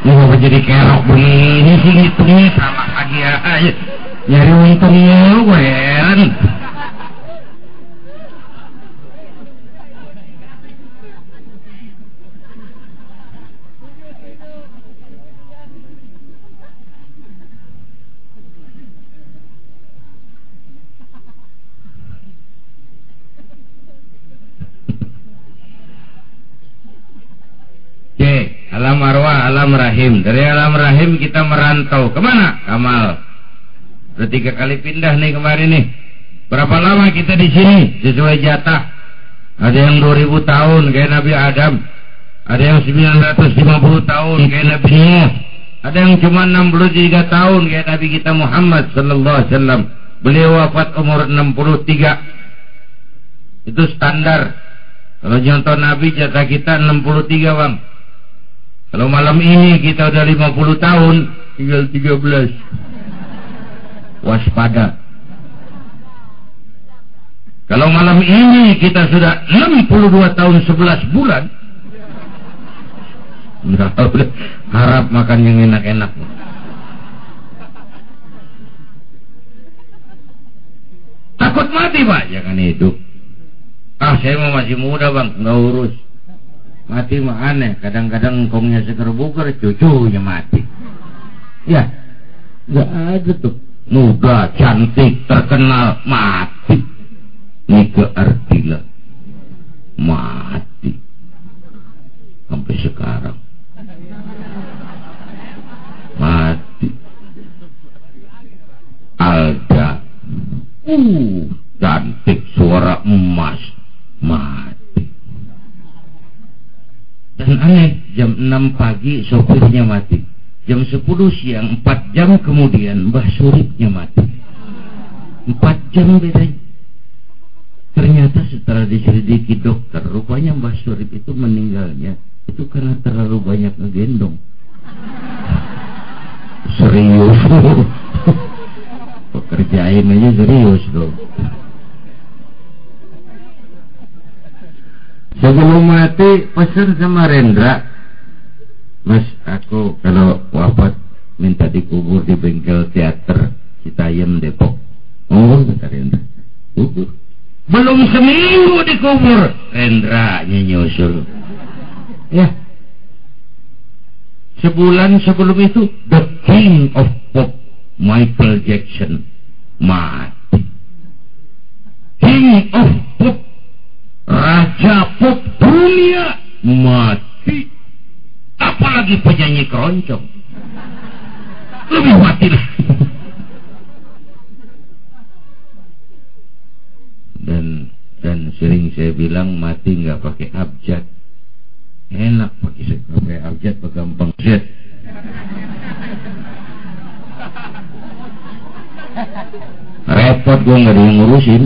Ini bapak jadi kerok begini sih, ngitungnya sama lagi aja. Nyari untungnya lu, gue heran. Alam arwah, alam rahim. Dari alam rahim kita merantau kemana? Kamal. Udah 3 kali pindah nih kemarin nih. Berapa lama kita di sini? Sesuai jatah. Ada yang 2000 tahun kayak Nabi Adam. Ada yang 950 tahun kayak Nabi Nuh. Ada yang cuma 63 tahun kayak Nabi kita Muhammad sallallahu alaihi wasallam. Beliau wafat umur 63. Itu standar. Kalau contoh Nabi jatah kita 63, Bang. Kalau malam ini kita udah 50 tahun, tinggal 13. Waspada. Kalau malam ini kita sudah 62 tahun 11 bulan, harap makan yang enak-enak. Takut mati Pak, jangan hidup. Ah saya mau masih muda Bang, nggak urus. Mati mah aneh, kadang-kadang engkongnya seger buger, cucunya mati. Ya, nggak ada tuh. Muda, cantik, terkenal, mati. Nika Ardila mati sampai sekarang mati. Alda cantik, suara emas, mati. Dan aneh, jam 6 pagi sopirnya mati, jam 10 siang 4 jam kemudian Mbah Suripnya mati. 4 jam bedanya. Ternyata setelah diselidiki dokter, rupanya Mbah Surip itu meninggalnya itu karena terlalu banyak ngegendong. Serius. Pekerjaan aja serius dong. Sebelum mati pesan sama Rendra, Mas, aku kalau wafat minta dikubur di bengkel teater Citayam Depok. Oh, kata Rendra. Kubur. Belum seminggu dikubur, Rendra nyusul. Ya. Sebulan sebelum itu, the King of Pop, Michael Jackson, mati. King of Pop, Raja Pop dunia, mati. Apalagi penyanyi keroncong, lebih mati lah. Dan sering saya bilang mati nggak pakai abjad, enak pakai abjad, gampang Z. Repot gue nggak ada yang ngurusin,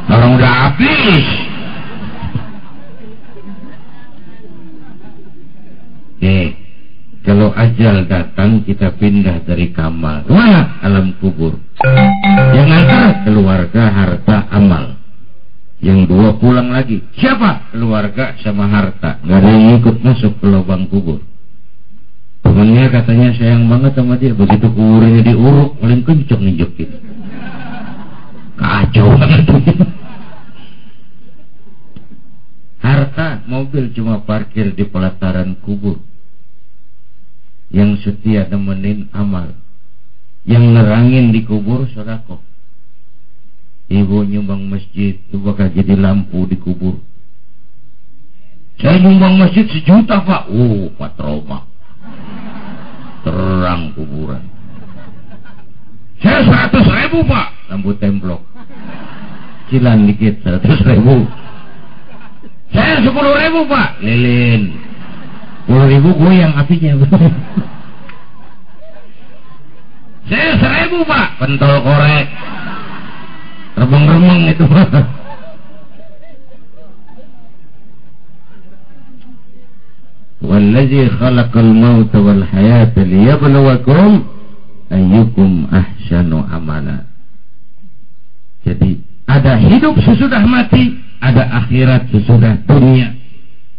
orang udah habis. Kalau ajal datang kita pindah dari kamal kemana? Alam kubur. Yang ada keluarga, harta, amal. Yang dua pulang lagi. Siapa? Keluarga sama harta. Gak ada yang ikut masuk ke lubang kubur. Temennya katanya sayang banget sama dia. Begitu kuburnya diuruk, paling kencok ninjok gitu. Kacau banget. Harta, mobil cuma parkir di pelataran kubur. Yang setia nemenin amal. Yang nerangin di kubur sedekah. Ibu nyumbang masjid itu bakal jadi lampu di kubur. Saya nyumbang masjid 1 juta Pak. Patroma, terang kuburan. Saya 100.000 Pak, lampu templok. Cilan dikit 100.000. Saya 10.000 Pak, lilin. 10.000 goyang apinya. Saya 1.000 Pak, pentol korek. Remeng-remeng itu. Wallazi khalaqal mauta wal hayata liyabluwakum ayyukum ahsanu amala. Jadi ada hidup sesudah mati, ada akhirat sesudah dunia.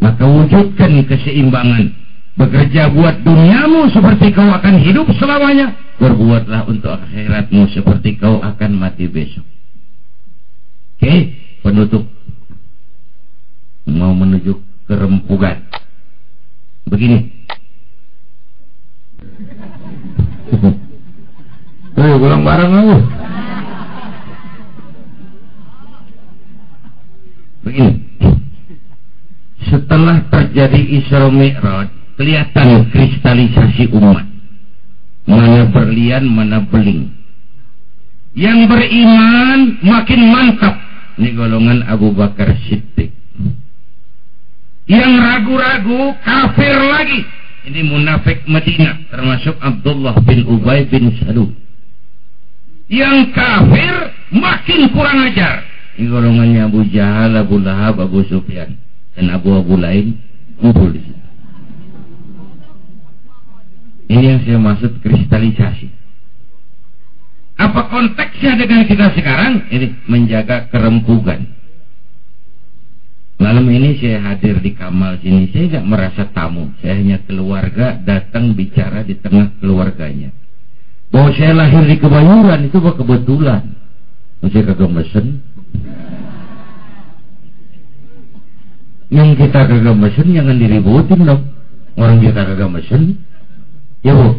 Maka wujudkan keseimbangan. Bekerja buat duniamu seperti kau akan hidup selamanya. Berbuatlah untuk akhiratmu seperti kau akan mati besok. Oke, penutup. Mau menuju kerempugan. Begini. Pulang bareng aku. Begini. Setelah terjadi Isra Mi'raj, kelihatan kristalisasi umat. Mana berlian, mana beling. Yang beriman makin mantap. Ini golongan Abu Bakar Siddiq. Yang ragu-ragu kafir lagi. Ini munafik Madinah, termasuk Abdullah bin Ubay bin Salul. Yang kafir makin kurang ajar. Ini golongannya Abu Jahal, Abu Lahab, Abu Sufyan dan Abu lain kumpul di sini. Ini yang saya maksud kristalisasi. Apa konteksnya dengan kita sekarang? Ini menjaga kerempugan. Malam ini saya hadir di Kamal sini. Saya tidak merasa tamu. Saya hanya keluarga datang bicara di tengah keluarganya. Bahwa saya lahir di Kebayoran itu kebetulan. Masih kagak mesen. Yang kita kagak mesen jangan diributin dong. Orang kita kagak mesen. Ya Bu,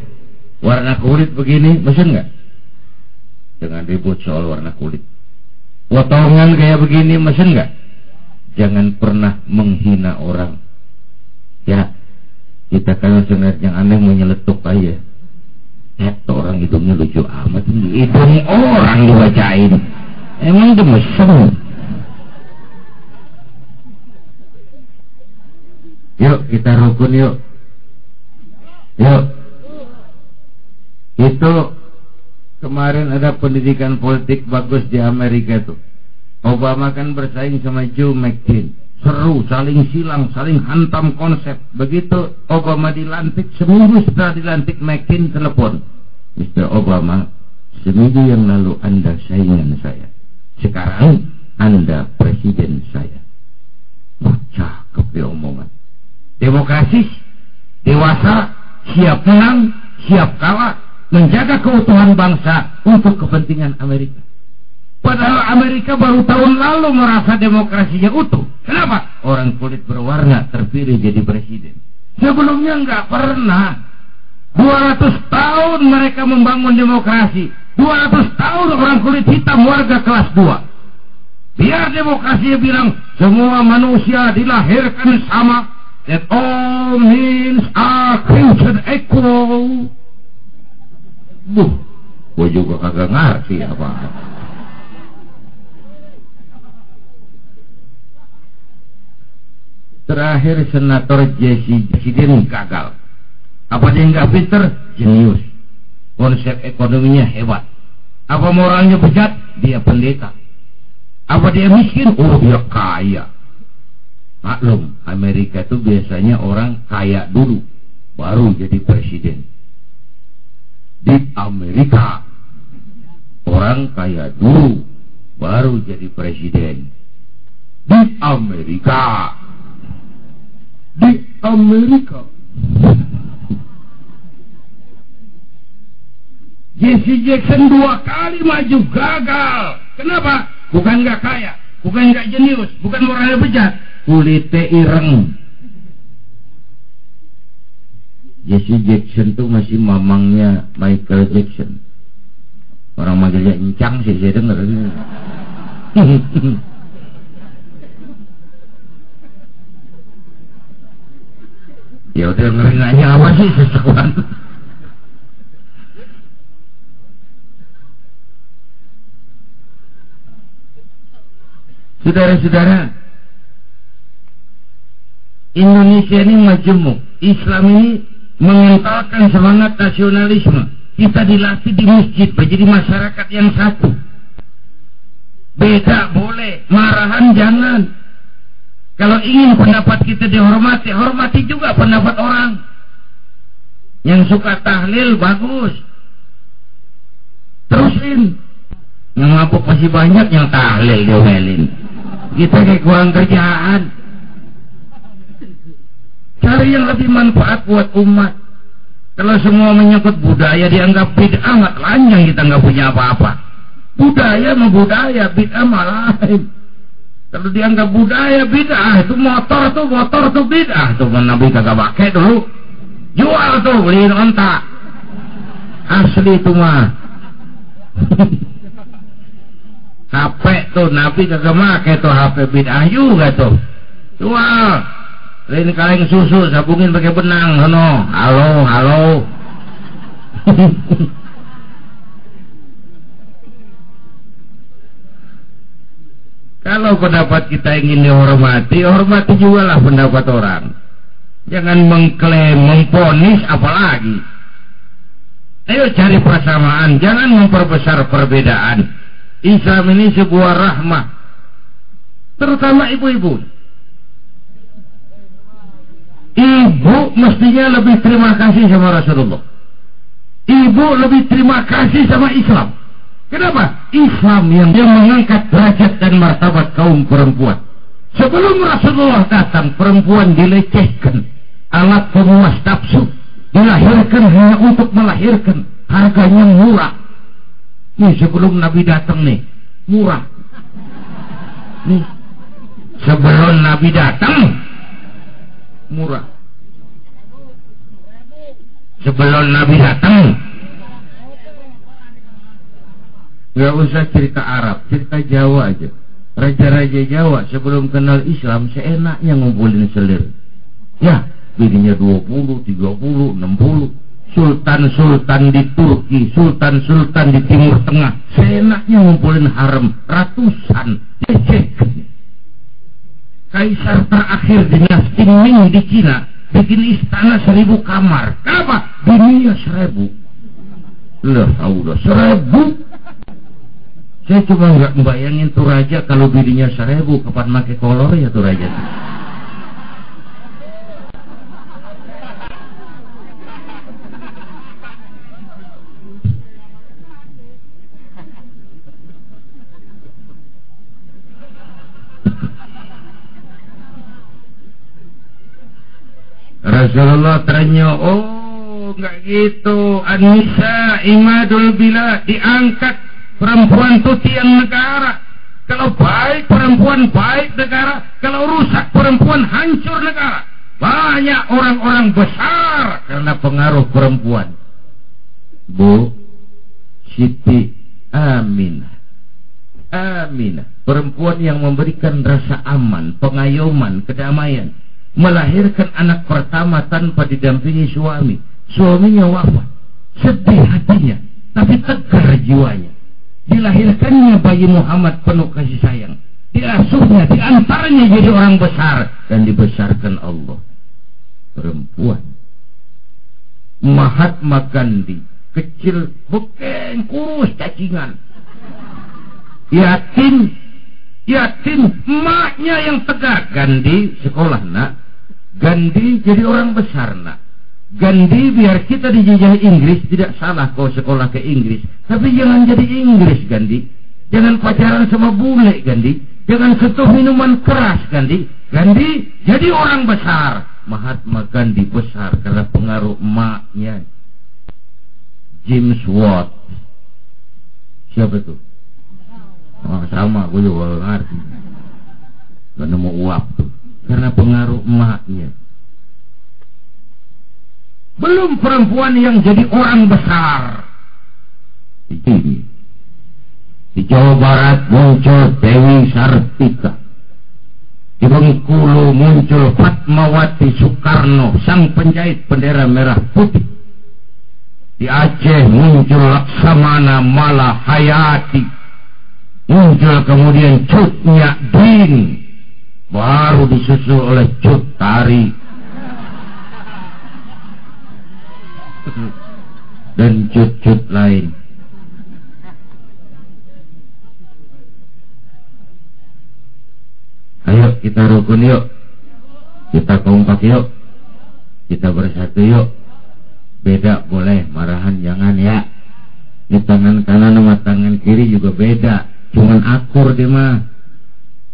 warna kulit begini mesen nggak? Jangan ribut soal warna kulit. Potongan kayak begini mesen nggak? Jangan pernah menghina orang. Ya, kita kalau sebenarnya yang aneh mau nyeletuk aja. Orang hidungnya lucu amat. Hidung orang dibacain. Emang dia mesem. Yuk kita rukun yuk. Yuk. Itu kemarin ada pendidikan politik bagus di Amerika tuh. Obama kan bersaing sama Joe McCain. Seru, saling silang, saling hantam konsep. Begitu Obama dilantik, seminggu setelah dilantik McCain telepon, Mr. Obama, seminggu yang lalu Anda saingan saya, sekarang Anda presiden saya. Wah, cakep ya omongan. Demokrasis, dewasa, siap menang, siap kalah, menjaga keutuhan bangsa untuk kepentingan Amerika. Padahal Amerika baru tahun lalu merasa demokrasinya utuh. Kenapa? Orang kulit berwarna terpilih jadi presiden. Sebelumnya nggak pernah. 200 tahun mereka membangun demokrasi. 200 tahun orang kulit hitam warga kelas 2. Biar demokrasinya bilang semua manusia dilahirkan sama. That all means are created equal. Gue juga kagak ngerti apa. Terakhir senator Jesse Jackson gagal. Apa dia nggak pinter? Jenius. Konsep ekonominya hebat. Apa moralnya bejat? Dia pendeta. Apa dia miskin? Oh, dia kaya. Maklum, Amerika itu biasanya orang kaya dulu baru jadi presiden. Di Amerika orang kaya dulu baru jadi presiden. Di Amerika Jesse Jackson 2 kali maju gagal. Kenapa? Bukan nggak kaya, bukan nggak jenius, bukan moralnya bejat, kulitnya ireng. Jesse Jackson tuh masih mamangnya Michael Jackson. Orang manggilnya encang sih saya dengar. Ya udah ngeringannya apa sih sesuatu. Saudara-saudara, Indonesia ini majemuk. Islam ini mengentalkan semangat nasionalisme. Kita dilatih di masjid menjadi masyarakat yang satu. Beda boleh, marahan jangan. Kalau ingin pendapat kita dihormati, hormati juga pendapat orang. Yang suka tahlil bagus, terusin. Yang mabuk masih banyak, yang tahlil diomelin. Kita kayak kurang kerjaan. Cari yang lebih manfaat buat umat. Kalau semua menyangkut budaya dianggap bid'ah, amat lanjang, kita nggak punya apa-apa. Budaya mah budaya, bid'ah mah lain. Kalau dianggap budaya bid'ah, itu motor tuh bid'ah. Tuh Nabi kagak pakai dulu. Jual tuh, beliin ontak. Asli itu mah. HP tuh Nabi kagak pakai tuh, HP bid'ah juga tuh. Jual. Beliin kaleng susu, sabungin pakai benang. Halo. Kalau pendapat kita ingin dihormati, hormati juga lah pendapat orang. Jangan mengklaim, memponis apalagi. Ayo cari persamaan, jangan memperbesar perbedaan. Islam ini sebuah rahmah, terutama ibu-ibu. Ibu mestinya lebih terima kasih sama Rasulullah. Ibu lebih terima kasih sama Islam. Kenapa? Islam yang mengangkat derajat dan martabat kaum perempuan. Sebelum Rasulullah datang, perempuan dilecehkan, alat pemuas nafsu, dilahirkan hanya untuk melahirkan, harganya murah. Nih sebelum Nabi datang nih, murah. Nih, sebelum Nabi datang murah. Sebelum Nabi datang, nggak usah cerita Arab, cerita Jawa aja. Raja-raja Jawa sebelum kenal Islam seenaknya ngumpulin selir. Ya, bininya 20, 30, 60. Sultan-sultan di Turki, sultan-sultan di Timur Tengah, seenaknya ngumpulin harem ratusan. Kaisar terakhir dinasti Ming di Cina bikin istana 1000 kamar. Kenapa? Bininya 1000. Lah, udah 1000. Saya cuma nggak membayangin tuh raja kalau bininya 1000 kapan make kolor ya tuh raja. Rasulullah tanya, oh nggak gitu, An-Nisa imadul bilad, diangkat perempuan itu tiang negara. Kalau baik perempuan baik negara, kalau rusak perempuan hancur negara. Banyak orang-orang besar karena pengaruh perempuan. Bu Siti Aminah, perempuan yang memberikan rasa aman, pengayoman, kedamaian, melahirkan anak pertama tanpa didampingi suami. Suaminya wafat, sedih hatinya, tapi tegar jiwanya. Dilahirkannya bayi Muhammad penuh kasih sayang, diasuhnya, diantaranya jadi orang besar dan dibesarkan Allah. Perempuan. Mahatma Gandhi, kecil, beken, kurus, cacingan, yatim, emaknya yang tegar. Gandhi sekolah nak, Gandhi jadi orang besar nak. Gandhi biar kita dijajah Inggris, tidak salah kau sekolah ke Inggris, tapi jangan jadi Inggris Gandhi. Jangan pacaran sama bule Gandhi. Jangan sentuh minuman keras Gandhi. Gandhi jadi orang besar. Mahatma Gandhi besar karena pengaruh emaknya. James Watt, siapa tuh? Oh, sama, gue juga ngerti. Gak nemu uap tuh, karena pengaruh emaknya. Belum perempuan yang jadi orang besar. Di Jawa Barat muncul Dewi Sartika. Di Bengkulu muncul Fatmawati Soekarno, sang penjahit bendera merah putih. Di Aceh muncul Laksamana Malahayati. Muncul kemudian Cut Nyak Dien, baru disusul oleh Cut Tari dan cut-cut lain. Ayo kita rukun yuk, kita kompak yuk, kita bersatu yuk. Beda boleh, marahan jangan ya. Di tangan kanan sama tangan kiri juga beda, cuman akur dia mah.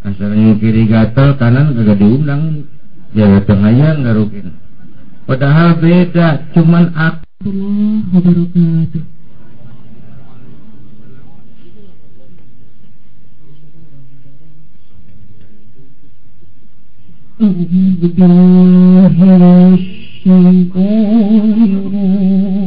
Asalnya kiri gatel, kanan kagak diundang, ya datang aja nggak rukin. Padahal beda, cuman akur. Wabarakatuh. Bismillahirrahmanirrahim.